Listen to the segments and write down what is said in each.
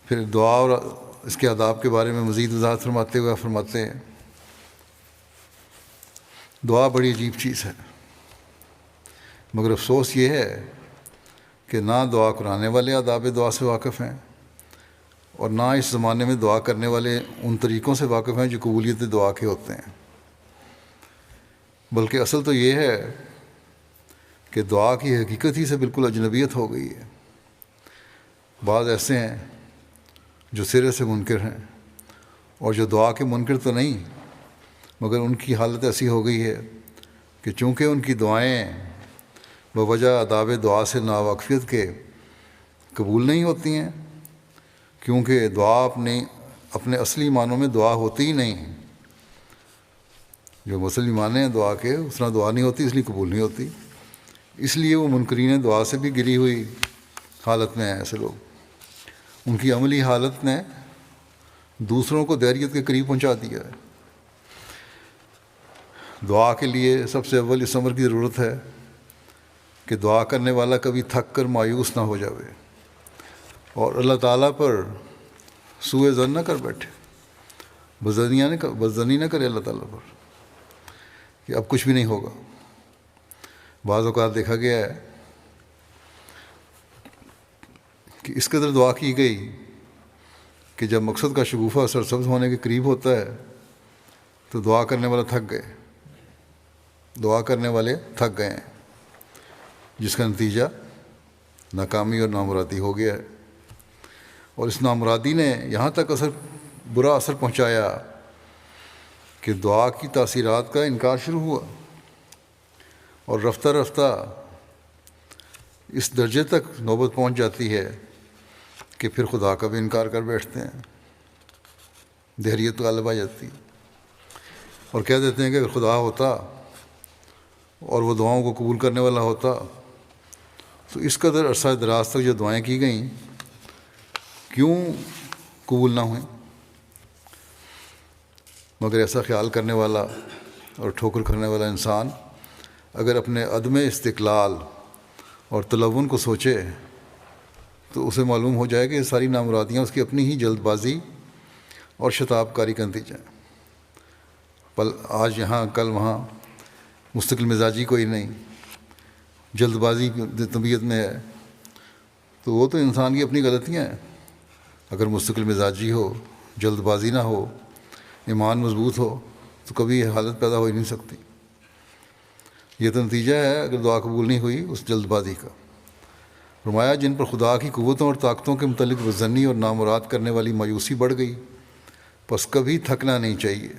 پھر دعا اور اس کے آداب کے بارے میں مزید وضاحت فرماتے ہوئے فرماتے ہیں دعا بڑی عجیب چیز ہے، مگر افسوس یہ ہے کہ نہ دعا کرانے والے آداب دعا سے واقف ہیں اور نہ اس زمانے میں دعا کرنے والے ان طریقوں سے واقف ہیں جو قبولیت دعا کے ہوتے ہیں۔ بلکہ اصل تو یہ ہے کہ دعا کی حقیقت ہی سے بالکل اجنبیت ہو گئی ہے۔ بعض ایسے ہیں جو سرے سے منکر ہیں اور جو دعا کے منکر تو نہیں، مگر ان کی حالت ایسی ہو گئی ہے کہ چونکہ ان کی دعائیں بوجہ آداب دعا سے ناواقفیت کے قبول نہیں ہوتی ہیں، کیونکہ دعا اپنے اصلی معنوں میں دعا ہوتی ہی نہیں۔ جو مسلم معنی ہیں دعا کے اس طرح دعا نہیں ہوتی، اس لیے قبول نہیں ہوتی، اس لیے وہ منکرین دعا سے بھی گری ہوئی حالت میں ہیں۔ ایسے لوگ، ان کی عملی حالت نے دوسروں کو دہریت کے قریب پہنچا دیا ہے۔ دعا کے لیے سب سے اول اس امر کی ضرورت ہے کہ دعا کرنے والا کبھی تھک کر مایوس نہ ہو جاوے اور اللہ تعالیٰ پر سوء ظن نہ کر بیٹھے، بدظنی نہ کرے اللہ تعالیٰ پر کہ اب کچھ بھی نہیں ہوگا۔ بعض اوقات دیکھا گیا ہے کہ اس قدر دعا کی گئی کہ جب مقصد کا شگوفہ سرسبز ہونے کے قریب ہوتا ہے تو دعا کرنے والے تھک گئے ہیں، جس کا نتیجہ ناکامی اور نامرادی ہو گیا ہے۔ اور اس نامرادی نے یہاں تک برا اثر پہنچایا کہ دعا کی تاثیرات کا انکار شروع ہوا اور رفتہ رفتہ اس درجے تک نوبت پہنچ جاتی ہے کہ پھر خدا کا بھی انکار کر بیٹھتے ہیں، دہریت غالب آ جاتی اور کہہ دیتے ہیں کہ اگر خدا ہوتا اور وہ دعاؤں کو قبول کرنے والا ہوتا تو اس قدر عرصہ دراز تک جو دعائیں کی گئیں کیوں قبول نہ ہوئیں۔ مگر ایسا خیال کرنے والا اور ٹھوکر کھانے والا انسان اگر اپنے عدم استقلال اور تلون کو سوچے تو اسے معلوم ہو جائے کہ یہ ساری نامرادیاں اس کی اپنی ہی جلد بازی اور شتاب کاری کا نتیجہ ہے۔ آج یہاں کل وہاں، مستقل مزاجی کوئی نہیں، جلد بازی طبیعت میں ہے، تو وہ تو انسان کی اپنی غلطیاں ہیں۔ اگر مستقل مزاجی ہو، جلد بازی نہ ہو، ایمان مضبوط ہو تو کبھی یہ حالت پیدا ہو ہی نہیں سکتی۔ یہ تو نتیجہ ہے اگر دعا قبول نہیں ہوئی اس جلد بازی کا۔ فرمایا جن پر خدا کی قوتوں اور طاقتوں کے متعلق بدظنی اور نامراد کرنے والی مایوسی بڑھ گئی، پس کبھی تھکنا نہیں چاہیے۔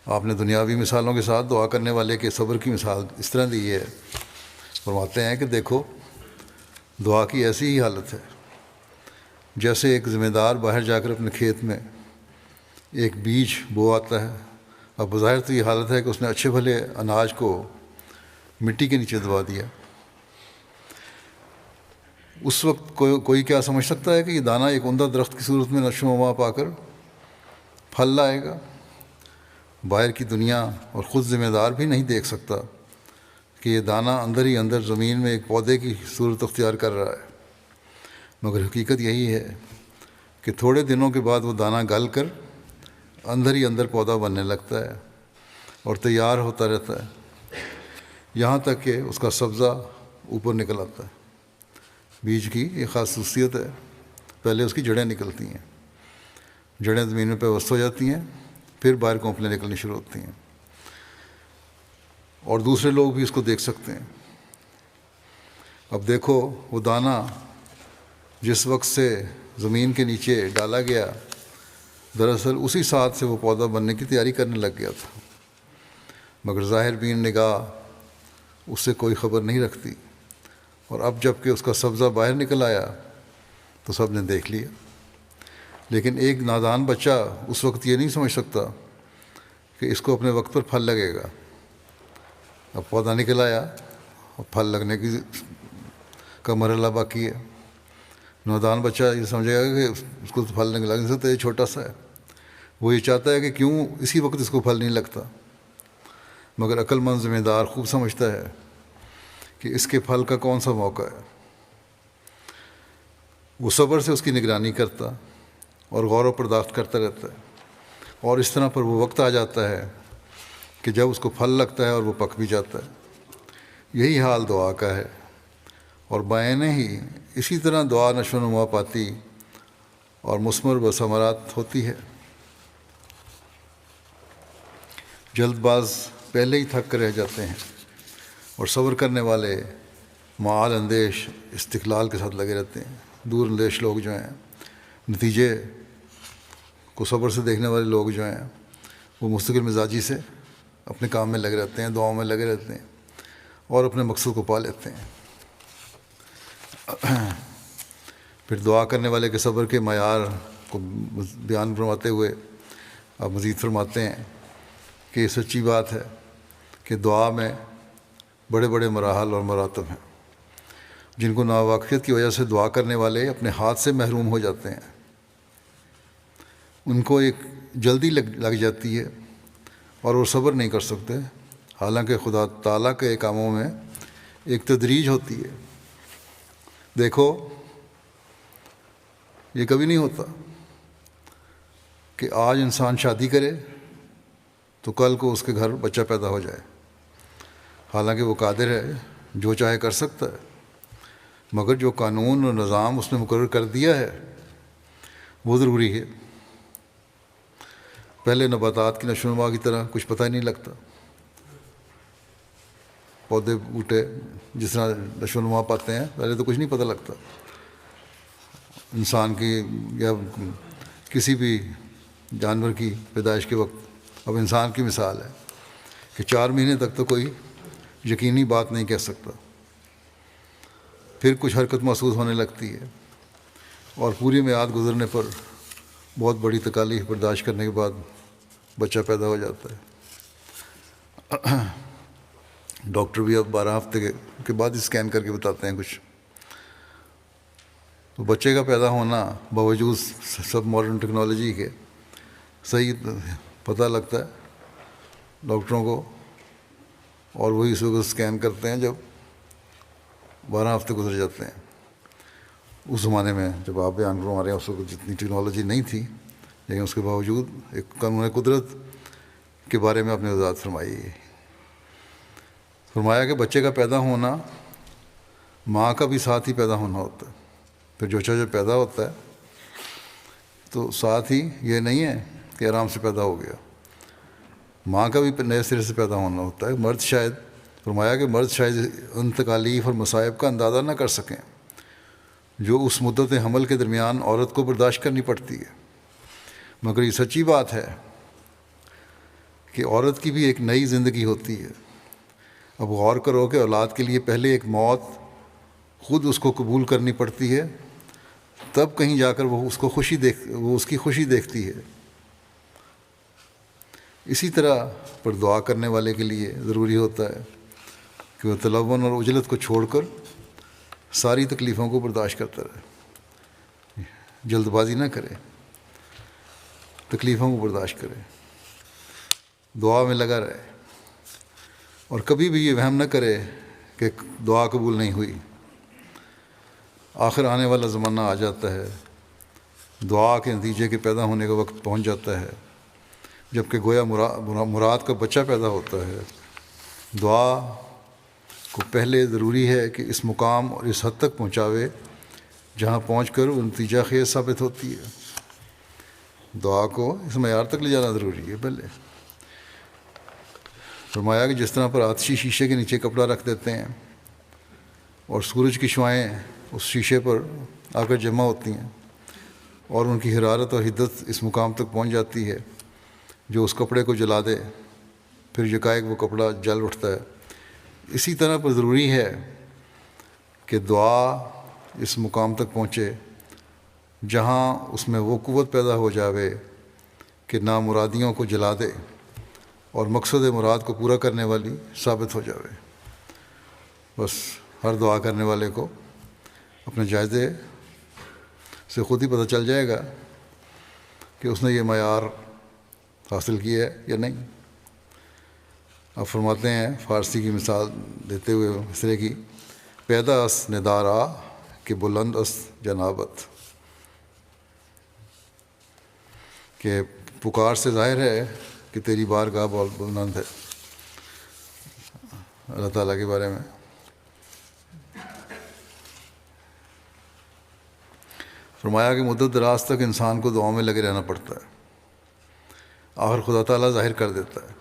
آپ نے دنیاوی مثالوں کے ساتھ دعا کرنے والے کے صبر کی مثال اس طرح دی ہے۔ فرماتے ہیں کہ دیکھو دعا کی ایسی ہی حالت ہے جیسے ایک ذمہ دار باہر جا کر اپنے کھیت میں ایک بیج بو آتا ہے۔ اب بظاہر تو یہ حالت ہے کہ اس نے اچھے بھلے اناج کو مٹی کے نیچے دبا دیا۔ اس وقت کوئی کیا سمجھ سکتا ہے کہ یہ دانہ ایک عمدہ درخت کی صورت میں نشو و نما پا کر پھل لائے گا؟ باہر کی دنیا اور خود ذمہ دار بھی نہیں دیکھ سکتا کہ یہ دانہ اندر ہی اندر زمین میں ایک پودے کی صورت اختیار کر رہا ہے، مگر حقیقت یہی ہے کہ تھوڑے دنوں کے بعد وہ دانہ گل کر اندر ہی اندر پودا بننے لگتا ہے اور تیار ہوتا رہتا ہے یہاں تک کہ اس کا سبزہ اوپر نکل آتا ہے۔ بیج کی یہ خاص خصوصیت ہے، پہلے اس کی جڑیں نکلتی ہیں، جڑیں زمین میں پیوست ہو جاتی ہیں، پھر باہر کونپلیں نکلنی شروع ہوتی ہیں اور دوسرے لوگ بھی اس کو دیکھ سکتے ہیں۔ اب دیکھو وہ دانہ جس وقت سے زمین کے نیچے ڈالا گیا دراصل اسی ساتھ سے وہ پودا بننے کی تیاری کرنے لگ گیا تھا، مگر ظاہر بین نگاہ اس سے کوئی خبر نہیں رکھتی، اور اب جب کہ اس کا سبزہ باہر نکل آیا تو سب نے دیکھ لیا۔ لیکن ایک نادان بچہ اس وقت یہ نہیں سمجھ سکتا کہ اس کو اپنے وقت پر پھل لگے گا۔ اب پودا نکل آیا اور پھل لگنے کا مرحلہ باقی ہے۔ نادان بچہ یہ سمجھے گا کہ اس کو پھل نہیں لگ سکتا، یہ چھوٹا سا ہے، وہ یہ چاہتا ہے کہ کیوں اسی وقت اس کو پھل نہیں لگتا، مگر عقل مند ذمہ دار خوب سمجھتا ہے کہ اس کے پھل کا کون سا موقع ہے۔ وہ صبر سے اس کی نگرانی کرتا اور غور و پرداخت کرتا رہتا ہے، اور اس طرح پر وہ وقت آ جاتا ہے کہ جب اس کو پھل لگتا ہے اور وہ پک بھی جاتا ہے۔ یہی حال دعا کا ہے، اور بعینہ ہی اسی طرح دعا نشو و نما پاتی اور مثمر بثمرات ہوتی ہے۔ جلد باز پہلے ہی تھک کر رہ جاتے ہیں، اور صبر کرنے والے معال اندیش استقلال کے ساتھ لگے رہتے ہیں۔ دور اندیش لوگ جو ہیں، نتیجے کو صبر سے دیکھنے والے لوگ جو ہیں، وہ مستقل مزاجی سے اپنے کام میں لگے رہتے ہیں، دعاؤں میں لگے رہتے ہیں، اور اپنے مقصد کو پا لیتے ہیں۔ پھر دعا کرنے والے کے صبر کے معیار کو بیان فرماتے ہوئے آپ مزید فرماتے ہیں کہ یہ سچی بات ہے کہ دعا میں بڑے بڑے مراحل اور مراتب ہیں، جن کو ناواقفیت کی وجہ سے دعا کرنے والے اپنے ہاتھ سے محروم ہو جاتے ہیں۔ ان کو ایک جلدی لگ جاتی ہے اور وہ صبر نہیں کر سکتے، حالانکہ خدا تعالیٰ کے کاموں میں ایک تدریج ہوتی ہے۔ دیکھو، یہ کبھی نہیں ہوتا کہ آج انسان شادی کرے تو کل کو اس کے گھر بچہ پیدا ہو جائے، حالانکہ وہ قادر ہے، جو چاہے کر سکتا ہے، مگر جو قانون اور نظام اس نے مقرر کر دیا ہے وہ ضروری ہے۔ پہلے نباتات کی نشو و نما کی طرح کچھ پتہ ہی نہیں لگتا، پودے بوٹے جس طرح نشو و نما پاتے ہیں پہلے تو کچھ نہیں پتہ لگتا۔ انسان کی یا کسی بھی جانور کی پیدائش کے وقت، اب انسان کی مثال ہے کہ 4 مہینے تک تو کوئی یقینی بات نہیں کہہ سکتا، پھر کچھ حرکت محسوس ہونے لگتی ہے، اور پوری میعاد گزرنے پر بہت بڑی تکالیف برداشت کرنے کے بعد بچہ پیدا ہو جاتا ہے۔ ڈاکٹر بھی اب 12 ہفتے کے بعد اسکین کر کے بتاتے ہیں کچھ۔ تو بچے کا پیدا ہونا باوجود سب ماڈرن ٹیکنالوجی کے صحیح پتہ لگتا ہے ڈاکٹروں کو، اور وہی اس وقت اسکین کرتے ہیں جب 12 ہفتے گزر جاتے ہیں۔ اس زمانے میں جب آپ بیان فرما رہے ہیں اس وقت جتنی ٹیکنالوجی نہیں تھی، لیکن اس کے باوجود ایک قانون قدرت کے بارے میں آپ نے وضاحت فرمائی ہے۔ فرمایا کہ بچے کا پیدا ہونا ماں کا بھی ساتھ ہی پیدا ہونا ہوتا ہے۔ پھر جو پیدا ہوتا ہے تو ساتھ ہی یہ نہیں ہے کہ آرام سے پیدا ہو گیا، ماں کا بھی نئے سرے سے پیدا ہونا ہوتا ہے۔ مرد شاید، فرمایا کہ مرد شاید ان تکالیف اور مصائب کا اندازہ نہ کر سکیں جو اس مدت حمل کے درمیان عورت کو برداشت کرنی پڑتی ہے، مگر یہ سچی بات ہے کہ عورت کی بھی ایک نئی زندگی ہوتی ہے۔ اب غور کرو کہ اولاد کے لیے پہلے ایک موت خود اس کو قبول کرنی پڑتی ہے، تب کہیں جا کر وہ اس کی خوشی دیکھتی ہے۔ اسی طرح پر دعا کرنے والے کے لیے ضروری ہوتا ہے کہ وہ تلون اور عجلت کو چھوڑ کر ساری تکلیفوں کو برداشت کرتا رہے، جلد بازی نہ کرے، تکلیفوں کو برداشت کرے، دعا میں لگا رہے، اور کبھی بھی یہ وہم نہ کرے کہ دعا قبول نہیں ہوئی۔ آخر آنے والا زمانہ آ جاتا ہے، دعا کے نتیجے کے پیدا ہونے کا وقت پہنچ جاتا ہے، جب کہ گویا مراد کا بچہ پیدا ہوتا ہے۔ دعا کو پہلے ضروری ہے کہ اس مقام اور اس حد تک پہنچاوے جہاں پہنچ کر وہ نتیجہ خیز ثابت ہوتی ہے۔ دعا کو اس معیار تک لے جانا ضروری ہے پہلے۔ فرمایا کہ جس طرح پر آتشی شیشے کے نیچے کپڑا رکھ دیتے ہیں اور سورج کی شعائیں اس شیشے پر آ کر جمع ہوتی ہیں اور ان کی حرارت اور حدت اس مقام تک پہنچ جاتی ہے جو اس کپڑے کو جلا دے، پھر یکایک وہ کپڑا جل اٹھتا ہے، اسی طرح پر ضروری ہے کہ دعا اس مقام تک پہنچے جہاں اس میں وہ قوت پیدا ہو جاوے کہ نامرادیوں کو جلا دے اور مقصد مراد کو پورا کرنے والی ثابت ہو جاوے۔ بس ہر دعا کرنے والے کو اپنے جائزے سے خود ہی پتہ چل جائے گا کہ اس نے یہ معیار حاصل کیا ہے یا نہیں۔ آپ فرماتے ہیں فارسی کی مثال دیتے ہوئے اس طرح کی، پیدا اس ندارا کہ بلند است جنابت، کہ پکار سے ظاہر ہے کہ تیری بارگاہ بہت بلند ہے اللہ تعالیٰ کے بارے میں۔ فرمایا کہ مدت دراز تک انسان کو دعاؤں میں لگے رہنا پڑتا ہے، آخر خدا تعالیٰ ظاہر کر دیتا ہے۔